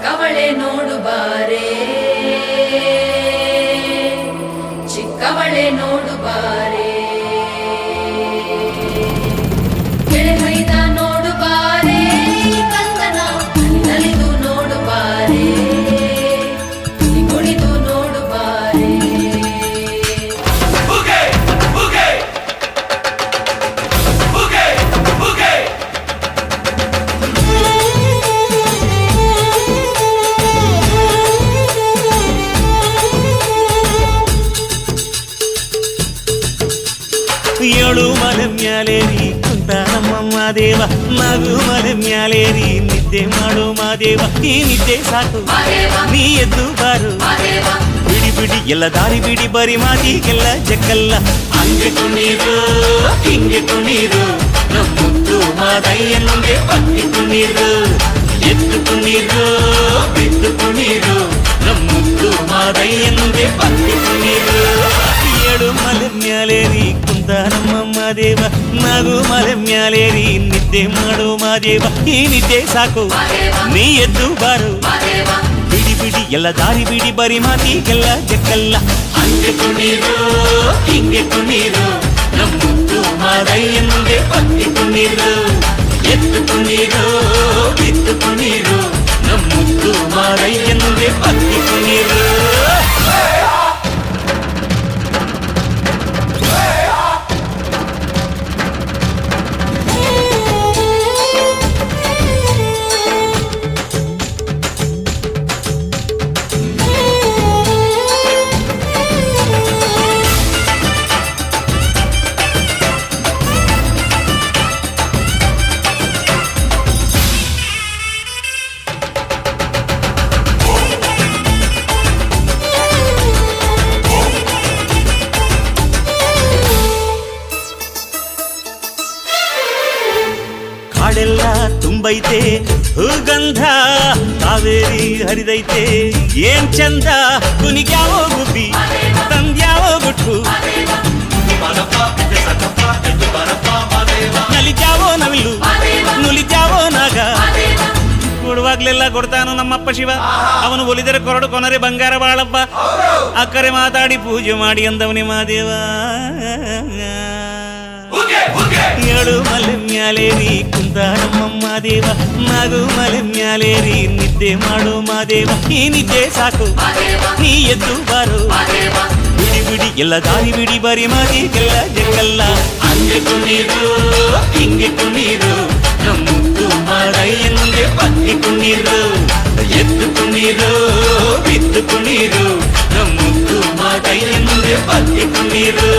ಚಿಕ್ಕವಳೆ ನೋಡು ಬಾರೆ ಚಿಕ್ಕವಳೆ ನೋಡು ಬಾರೆ ಕೆಳಗೈದ ನೋಡು ಬಾರೆ ಕಂದನ ನಲಿದು ನೋಡು ಬಾರೆ ಕುಣಿದು ನೋಡು ಬಾರೆ ಏಳು ಮಲೆ ಮ್ಯಾಲೇರಿ ಕುಂತ ನಮ್ಮ ದೇವ ನಗು ಮಲೆ ಮ್ಯಾಲೇರಿ ನಿದ್ದೆ ಮಾಡು ಮಾದೇವ ಈ ನಿದ್ದೆ ಸಾಕು ನೀ ಎದ್ದು ಬಾರು ಬಿಡಿ ಬಿಡಿ ಎಲ್ಲ ದಾರಿ ಬಿಡಿ ಬರಿ ಮಾತಿಗೆಲ್ಲ ಜಕ್ಕಲ್ಲ ಹಂಗೆ ಕುಣೀರು ಹಿಂಗೆ ಕುಣೀರು ನಮ್ಮುತ್ತು ಮಾದಯ್ಯನಿಗೆ ಪಕ್ಕಿ ಕುಣೀರು ಎದ್ದು ಕುಣೀರು ಬಿದ್ದು ಕುಣೀರು ನಮ್ಮುತ್ತು ಮಾದಯ್ಯನಿಗೆ ಪಕ್ಕಿ ಕುಣೀರು ಏಳು ಮಲೆ ಮ್ಯಾಲೇರಿ ಕುಂತ ನಮ್ಮ ದೇವ ನಗು ಮಲೆ ಮ್ಯಾಲೇರಿ ನಿದ್ದೆ ಮಾಡು ಮಾದೇವ ಈ ನಿದ್ದೆ ಸಾಕು ನೀ ಎದ್ದು ಬಾರು ಬಿಡಿ ಬಿಡಿ ಎಲ್ಲ ದಾರಿ ಬಿಡಿ ಬರಿ ಮಾತಿಗೆಲ್ಲ ಜಕ್ಕಲ್ಲ ಹಂಗೆ ಕುಣೀರು ಹಿಂಗೆ ಕುಣೀರು ನಮ್ಮುತ್ತು ಮಾದಯ್ಯನಿಗೆ ಪಕ್ಕಿ ಕುಣೀರು ಎದ್ದು ಕುಣೀರು ಬಿದ್ದು ಕುಣೀರು ನಮ್ಮುತ್ತು ಮಾದಯ್ಯನಿಗೆ ಪಕ್ಕಿ ಕುಣೀರು ಕಾಡೆಲ್ಲ ತುಂಬೈತೆ ಹೂಗಂಧ ಕಾವೇರಿ ಹರಿದೈತೆ ಏನ್ ಚಂದ ಕುನಿಗ್ಯಾವೋ ಗುಬ್ಬಿ ತಂದ್ಯಾವೋ ಗುಟ್ಟು ನಲಿದ್ಯಾವೋ ನವಿಲು ನುಲಿದ್ಯಾವೋ ನಾಗ ಕೊಡುವಾಗ್ಲೆಲ್ಲ ಕೊಡ್ತಾನು ನಮ್ಮಪ್ಪ ಶಿವ ಅವನು ಒಲಿದರೆ ಕೊರಡು ಕೊನರೆ ಬಂಗಾರ ಬಾಳಪ್ಪ ಅಕ್ಕರೆ ಮಾತಾಡಿ ಪೂಜೆ ಮಾಡಿ ಅಂದವನಿ ಮಾದೇವ ಏಳು ಮಲೆ ಮ್ಯಾಲೇರಿ ಕುಂತ ನಮ್ಮಮ್ಮ ದೇವ ನಗು ಮಲೆ ಮ್ಯಾಲೇರಿ ನಿದ್ದೆ ಮಾಡು ಮಾದೇವ ಈ ನಿದ್ದೆ ಸಾಕು ನೀ ಎದ್ದು ಬಾರು ಬಿಡಿ ಬಿಡಿ ಎಲ್ಲ ದಾರಿ ಬಿಡಿ ಬರಿ ಮಾತಿಗೆಲ್ಲ ಜಕ್ಕಲ್ಲ ಹಂಗೆ ಕುಣೀರು ಹಿಂಗೆ ಕುಣೀರು ನಮ್ಮುತ್ತು ಮಾದಯ್ಯನಿಗೆ ಪಕ್ಕಿ ಕುಣೀರು ಎದ್ದು ಕುಣೀರು ಬಿದ್ದು ಕುಣೀರು ನಮ್ಮುತ್ತು ಮಾದಯ್ಯನಿಗೆ ಪಕ್ಕಿ ಕುಣೀರು